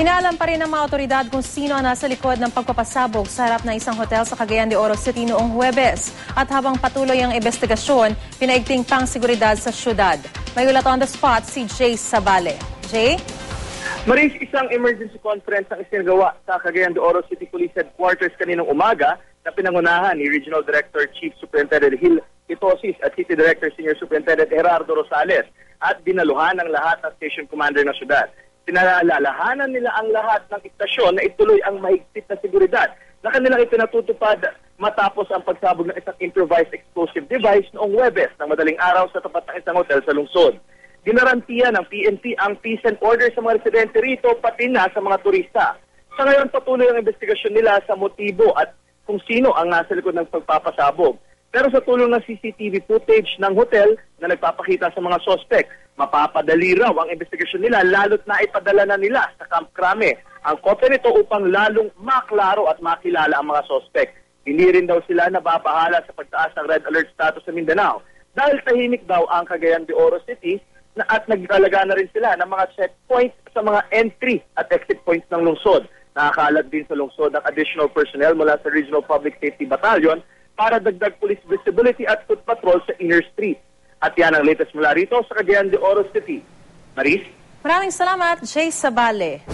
Inaalam pa rin ng mga otoridad kung sino ang nasa likod ng pagpapasabog sa harap ng isang hotel sa Cagayan de Oro City noong Huwebes. At habang patuloy ang investigasyon, pinaigting pang seguridad sa syudad. May ulat on the spot si Jay Sabale. Jay? Maris, isang emergency conference ang isinagawa sa Cagayan de Oro City Police Headquarters kaninang umaga na pinangunahan ni Regional Director Chief Superintendent Gil Itosis at City Director Senior Superintendent Gerardo Rosales at dinaluhan ng lahat ng station commander ng syudad. Pinalalahanan nila ang lahat ng istasyon na ituloy ang mahigpit na seguridad na kanilang ipinatutupad matapos ang pagsabog ng isang improvised explosive device noong Huwebes ng madaling araw sa tapat ng isang hotel sa lungsod. Ginarantiya ng PNP ang peace and order sa mga residente rito pati na sa mga turista. Sa ngayon patuloy ang investigasyon nila sa motibo at kung sino ang nasa likod ng pagpapasabog. Pero sa tulong ng CCTV footage ng hotel na nagpapakita sa mga sospek, mapapadali raw ang investigasyon nila lalo't na ipadala na nila sa Camp Crame ang kopya nito upang lalong maklaro at makilala ang mga sospek. Hindi rin daw sila nababahala sa pagtaas ng red alert status sa Mindanao dahil tahimik daw ang Cagayan de Oro City at nagtalaga na rin sila ng mga checkpoints sa mga entry at exit points ng lungsod. Nakakalat din sa lungsod ng additional personnel mula sa Regional Public Safety Battalion para dagdag police visibility at foot patrol sa inner street. At yan ang latest mula rito sa Cagayan de Oro City. Maris? Maraming salamat, Jay Sabale.